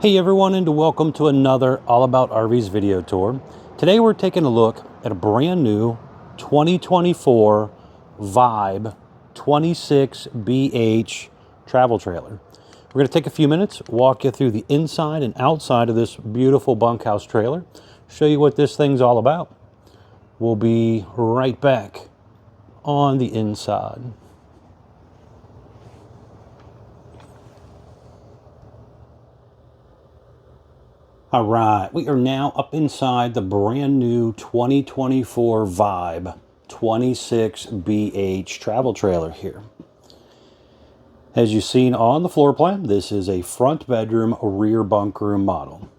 Hey everyone, and welcome to another All About RVs video tour. Today we're taking a look at a brand new 2024 Vibe 26BH travel trailer. We're going to take a few minutes, walk you through the inside and outside of this beautiful bunkhouse trailer, show you what this thing's all about. We'll be right back on the inside. All right, we are now up inside the brand new 2024 Vibe 26BH travel trailer here. As you've seen on the floor plan, this is a front bedroom, rear bunk room model.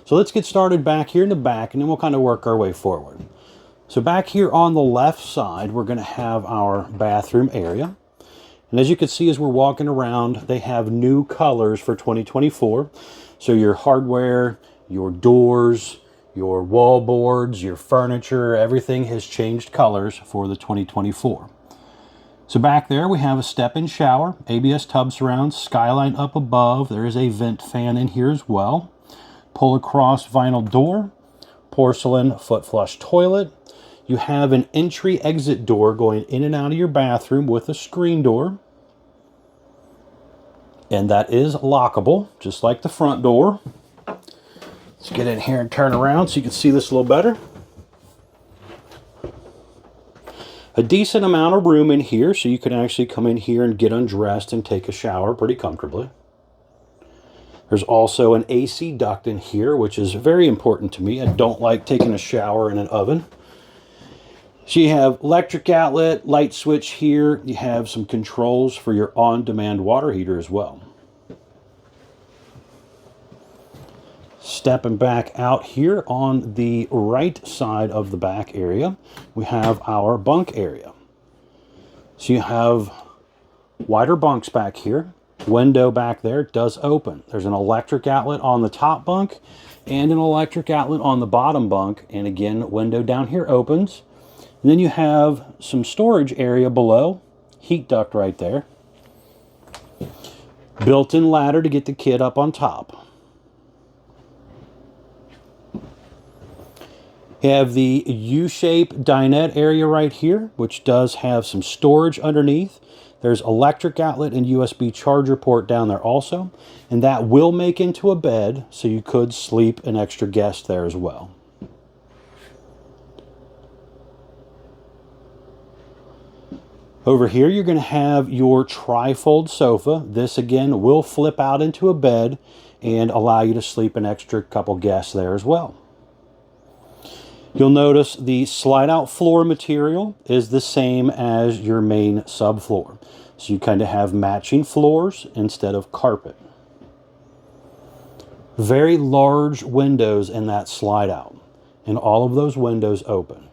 So let's get started back here in the back, and then we'll kind of work our way forward. So back here on the left side, we're going to have our bathroom area. And as you can see as we're walking around, they have new colors for 2024. So your hardware, your doors, your wall boards, your furniture, everything has changed colors for the 2024. So back there we have a step-in shower, ABS tub surround, skylight up above. There is a vent fan in here as well. Pull across vinyl door, porcelain foot flush toilet. You have an entry exit door going in and out of your bathroom with a screen door. And that is lockable, just like the front door. Let's get in here and turn around so you can see this a little better. A decent amount of room in here, so you can actually come in here and get undressed and take a shower pretty comfortably. There's also an AC duct in here, which is very important to me. I don't like taking a shower in an oven. So you have electric outlet, light switch here. You have some controls for your on-demand water heater as well. Stepping back out here on the right side of the back area, we have our bunk area. So you have wider bunks back here. Window back there does open. There's an electric outlet on the top bunk and an electric outlet on the bottom bunk. And again, window down here opens. And then you have some storage area below, heat duct right there. Built-in ladder to get the kid up on top. You have the U-shaped dinette area right here, which does have some storage underneath. There's electric outlet and USB charger port down there also. And that will make into a bed, so you could sleep an extra guest there as well. Over here, you're going to have your tri-fold sofa. This, again, will flip out into a bed and allow you to sleep an extra couple guests there as well. You'll notice the slide-out floor material is the same as your main subfloor. So you kind of have matching floors instead of carpet. Very large windows in that slide-out, and all of those windows open.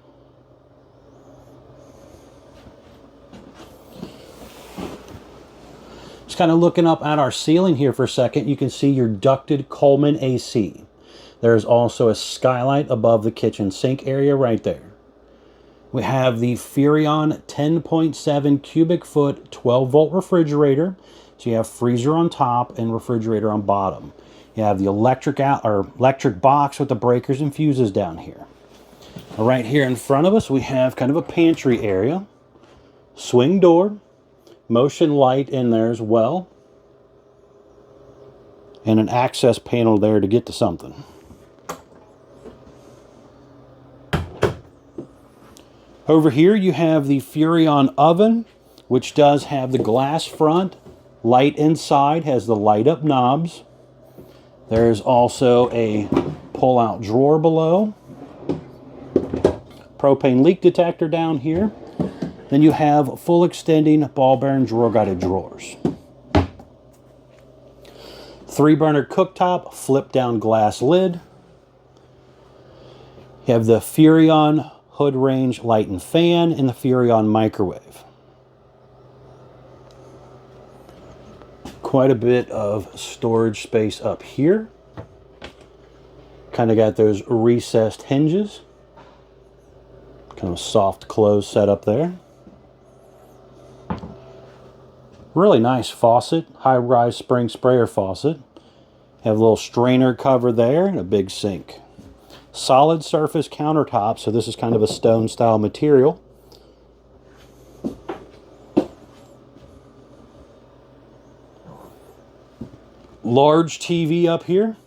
Just kind of looking up at our ceiling here for a second, you can see your ducted Coleman AC. There's also a skylight above the kitchen sink area right there. We have the Furrion 10.7 cubic foot 12 volt refrigerator. So you have freezer on top and refrigerator on bottom. You have the electric box with the breakers and fuses down here. Right here in front of us we have kind of a pantry area. Swing door, motion light in there as well. And an access panel there to get to something. Over here you have the Furrion oven, which does have the glass front, light inside, has the light up knobs. There's also a pull-out drawer below. Propane leak detector down here. Then you have full extending ball bearing drawer guided drawers. 3-burner cooktop, flip down glass lid. You have the Furrion hood range light and fan and the Furrion microwave. Quite a bit of storage space up here. Kind of got those recessed hinges. Kind of soft close setup there. Really nice faucet, high-rise spring sprayer faucet. Have a little strainer cover there and a big sink. Solid surface countertop, so this is kind of a stone style material. Large TV up here.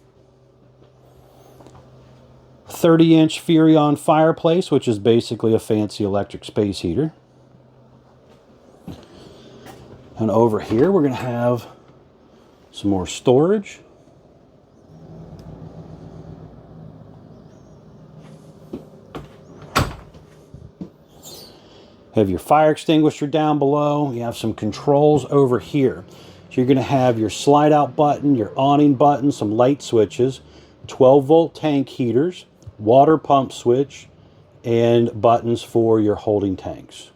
30-inch Furrion fireplace, which is basically a fancy electric space heater. And over here we're going to have some more storage. Have your fire extinguisher down below. You have some controls over here. So you're going to have your slide out button, your awning button, some light switches, 12-volt tank heaters, water pump switch, and buttons for your holding tanks.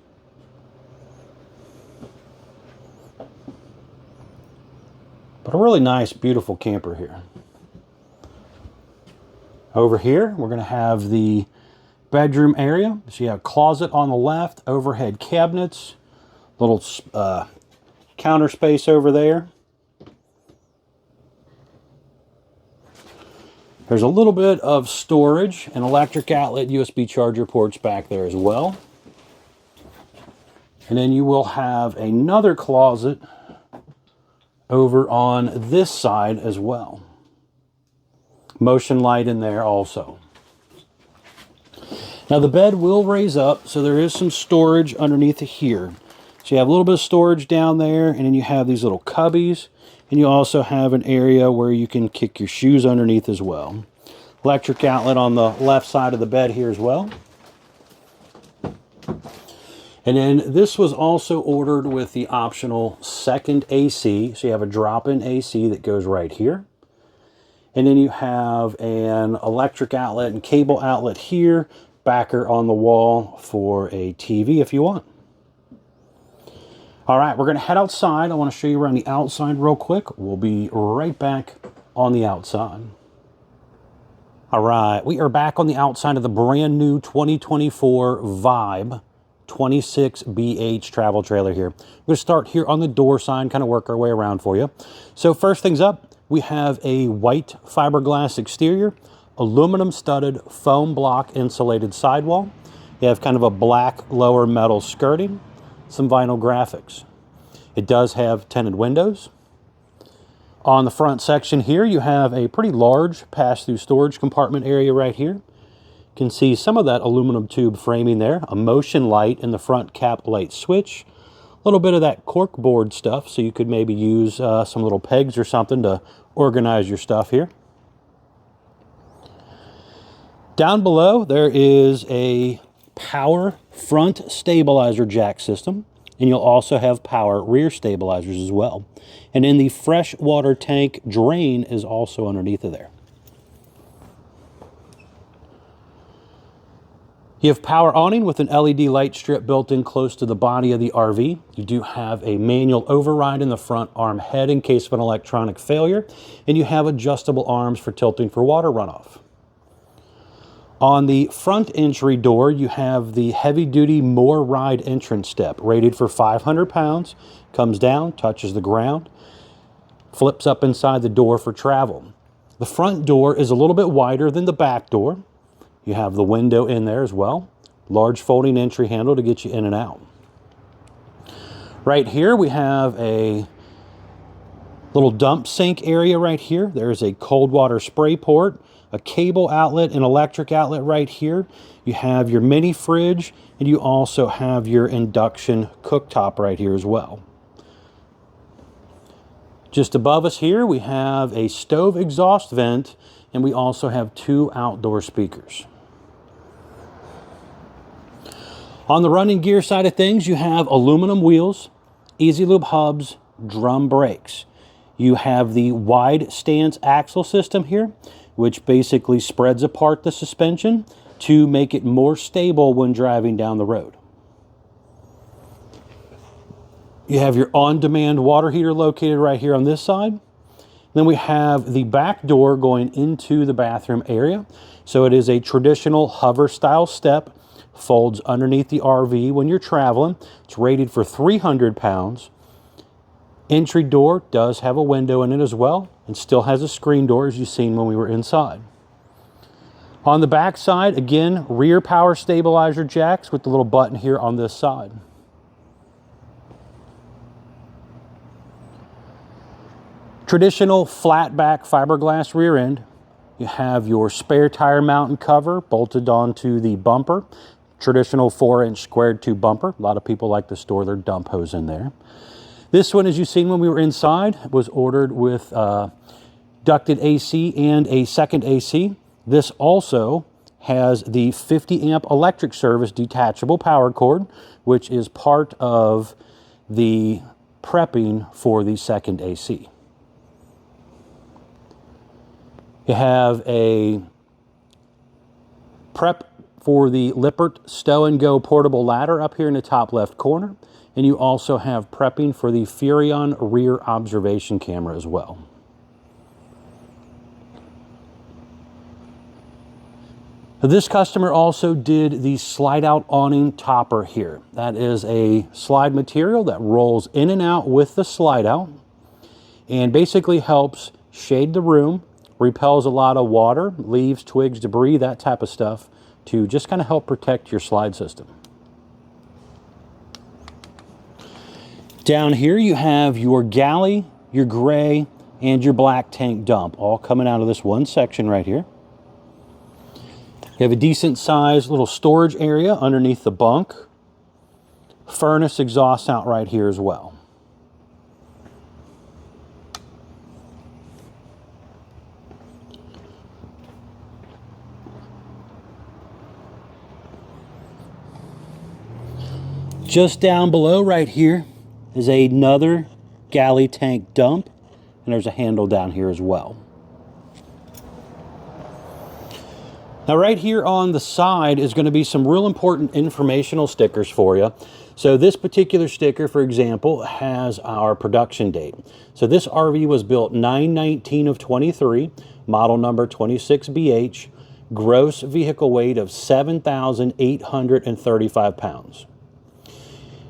But a really nice, beautiful camper here. Over here, we're going to have the bedroom area. So you have a closet on the left, overhead cabinets, little counter space over there. There's a little bit of storage and electric outlet USB charger ports back there as well. And then you will have another closet over on this side as well. Motion light in there also. Now the bed will raise up, so there is some storage underneath of here. So you have a little bit of storage down there, and then you have these little cubbies, and you also have an area where you can kick your shoes underneath as well. Electric outlet on the left side of the bed here as well. And then this was also ordered with the optional second AC. So you have a drop-in AC that goes right here. And then you have an electric outlet and cable outlet here, backer on the wall for a TV if you want. All right, we're going to head outside. I want to show you around the outside real quick. We'll be right back on the outside. All right, we are back on the outside of the brand new 2024 Vibe 26BH travel trailer here. We're going to start here on the door side, kind of work our way around for you. So first things up, we have a white fiberglass exterior, aluminum studded foam block insulated sidewall. You have kind of a black lower metal skirting, some vinyl graphics. It does have tinted windows. On the front section here, you have a pretty large pass-through storage compartment area right here. You can see some of that aluminum tube framing there, a motion light in the front cap light switch, a little bit of that cork board stuff, so you could maybe use some little pegs or something to organize your stuff here. Down below, there is a power front stabilizer jack system, and you'll also have power rear stabilizers as well. And then the fresh water tank drain is also underneath of there. You have power awning with an LED light strip built in close to the body of the RV. You do have a manual override in the front arm head in case of an electronic failure, and you have adjustable arms for tilting for water runoff. On the front entry door, you have the heavy-duty More Ride entrance step, rated for 500 pounds, comes down, touches the ground, flips up inside the door for travel. The front door is a little bit wider than the back door. You have the window in there as well. Large folding entry handle to get you in and out. Right here, we have a little dump sink area right here. There's a cold water spray port, a cable outlet and electric outlet right here. You have your mini fridge, and you also have your induction cooktop right here as well. Just above us here, we have a stove exhaust vent, and we also have 2 outdoor speakers. On the running gear side of things, you have aluminum wheels, easy lube hubs, drum brakes. You have the wide stance axle system here, which basically spreads apart the suspension to make it more stable when driving down the road. You have your on-demand water heater located right here on this side. Then we have the back door going into the bathroom area. So it is a traditional hover style step, folds underneath the RV when you're traveling. It's rated for 300 pounds. Entry door does have a window in it as well. and still has a screen door as you've seen when we were inside. On the back side, again, rear power stabilizer jacks with the little button here on this side. Traditional flat back fiberglass rear end. You have your spare tire mount and cover bolted onto the bumper. Traditional 4-inch squared tube bumper. A lot of people like to store their dump hose in there. This one, as you've seen when we were inside, was ordered with ducted AC and a second AC. This also has the 50 amp electric service detachable power cord, which is part of the prepping for the second AC. You have a prep for the Lippert Stow and Go portable ladder up here in the top left corner. And you also have prepping for the Furrion rear observation camera as well. This customer also did the slide out awning topper here. That is a slide material that rolls in and out with the slide out and basically helps shade the room, repels a lot of water, leaves, twigs, debris, that type of stuff to just kind of help protect your slide system. Down here you have your galley, your gray, and your black tank dump all coming out of this one section right here. You have a decent sized little storage area underneath the bunk. Furnace exhaust out right here as well. Just down below right here is another galley tank dump, and there's a handle down here as well. Now right here on the side is going to be some real important informational stickers for you. So this particular sticker, for example, has our production date. So this RV was built 9/19 of 23, model number 26BH, gross vehicle weight of 7,835 pounds.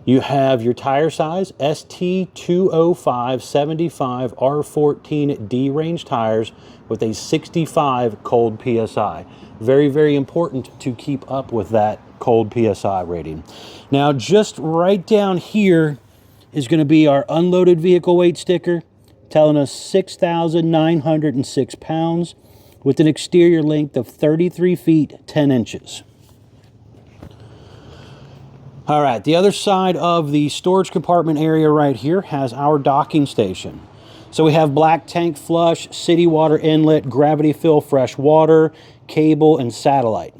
You have your tire size, ST205/75 R14 D range tires with a 65 cold PSI. Very, very important to keep up with that cold PSI rating. Now, just right down here is going to be our unloaded vehicle weight sticker, telling us 6,906 pounds with an exterior length of 33 feet, 10 inches. All right, the other side of the storage compartment area right here has our docking station. So we have black tank flush, city water inlet, gravity fill fresh water, cable, and satellite.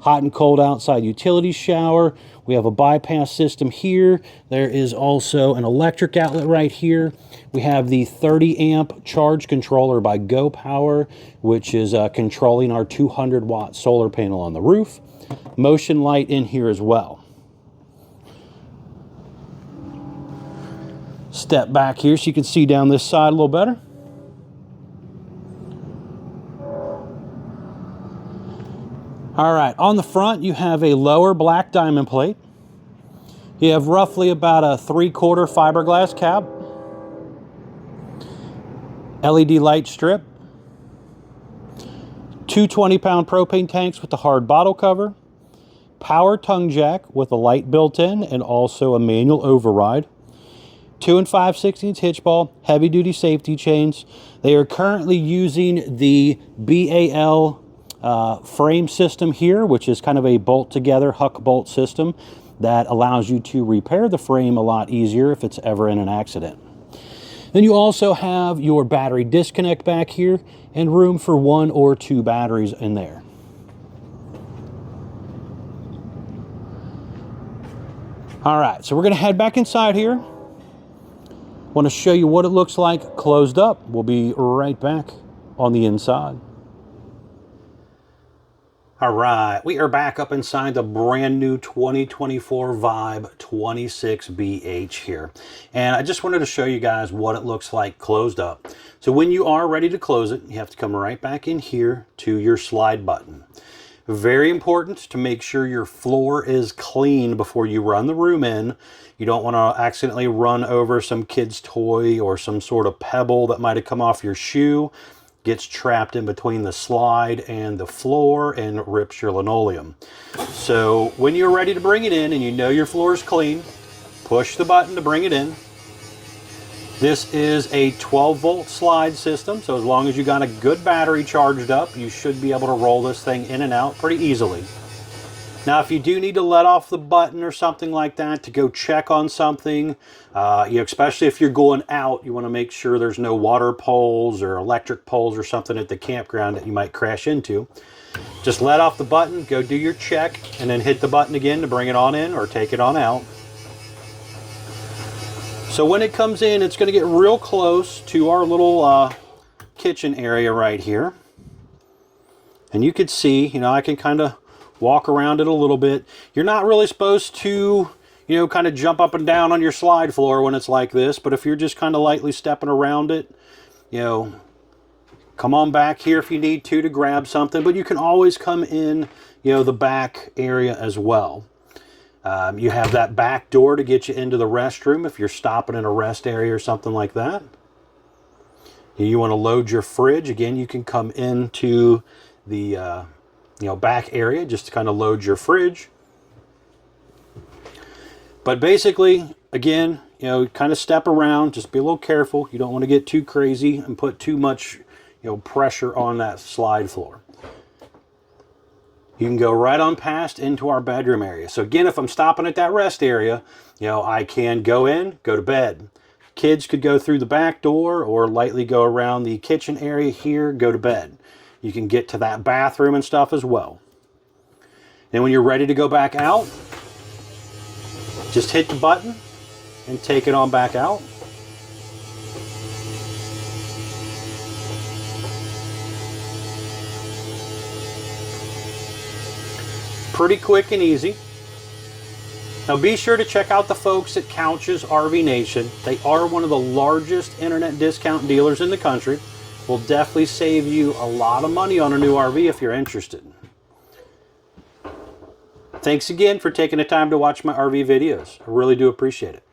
Hot and cold outside utility shower. We have a bypass system here. There is also an electric outlet right here. We have the 30 amp charge controller by Go Power, which is controlling our 200 watt solar panel on the roof. Motion light in here as well. Step back here so you can see down this side a little better. All right, on the front you have a lower black diamond plate. You have roughly about a 3/4 fiberglass cap, LED light strip, two 20-pound propane tanks with the hard bottle cover, power tongue jack with a light built in and also a manual override, 2 5/16 hitch ball, heavy duty safety chains. They are currently using the BAL frame system here, which is kind of a bolt together huck bolt system that allows you to repair the frame a lot easier if it's ever in an accident. Then you also have your battery disconnect back here and room for 1 or 2 batteries in there. All right, so we're going to head back inside here. I want to show you what it looks like closed up. We'll be right back on the inside. All right, we are back up inside the brand new 2024 Vibe 26BH here. And I just wanted to show you guys what it looks like closed up. So when you are ready to close it, you have to come right back in here to your slide button. Very important to make sure your floor is clean before you run the room in. You don't want to accidentally run over some kid's toy or some sort of pebble that might have come off your shoe, gets trapped in between the slide and the floor and rips your linoleum. So when you're ready to bring it in and you know your floor is clean, push the button to bring it in. This is a 12-volt slide system, so as long as you got a good battery charged up, you should be able to roll this thing in and out pretty easily. Now, if you do need to let off the button or something like that to go check on something, especially if you're going out, you want to make sure there's no water poles or electric poles or something at the campground that you might crash into. Just let off the button, go do your check, and then hit the button again to bring it on in or take it on out. So when it comes in, it's going to get real close to our little kitchen area right here. And you can see, I can kind of walk around it a little bit. You're not really supposed to, kind of jump up and down on your slide floor when it's like this. But if you're just kind of lightly stepping around it, come on back here if you need to grab something. But you can always come in, the back area as well. You have that back door to get you into the restroom if you're stopping in a rest area or something like that. You want to load your fridge. Again, you can come into the back area just to kind of load your fridge. But basically, again, kind of step around. Just be a little careful. You don't want to get too crazy and put too much pressure on that slide floor. You can go right on past into our bedroom area. So again, if I'm stopping at that rest area, I can go in, go to bed. Kids could go through the back door or lightly go around the kitchen area here, go to bed. You can get to that bathroom and stuff as well. And when you're ready to go back out, just hit the button and take it on back out. Pretty quick and easy. Now be sure to check out the folks at Couch's RV Nation. They are one of the largest internet discount dealers in the country. Will definitely save you a lot of money on a new RV if you're interested. Thanks again for taking the time to watch my RV videos. I really do appreciate it.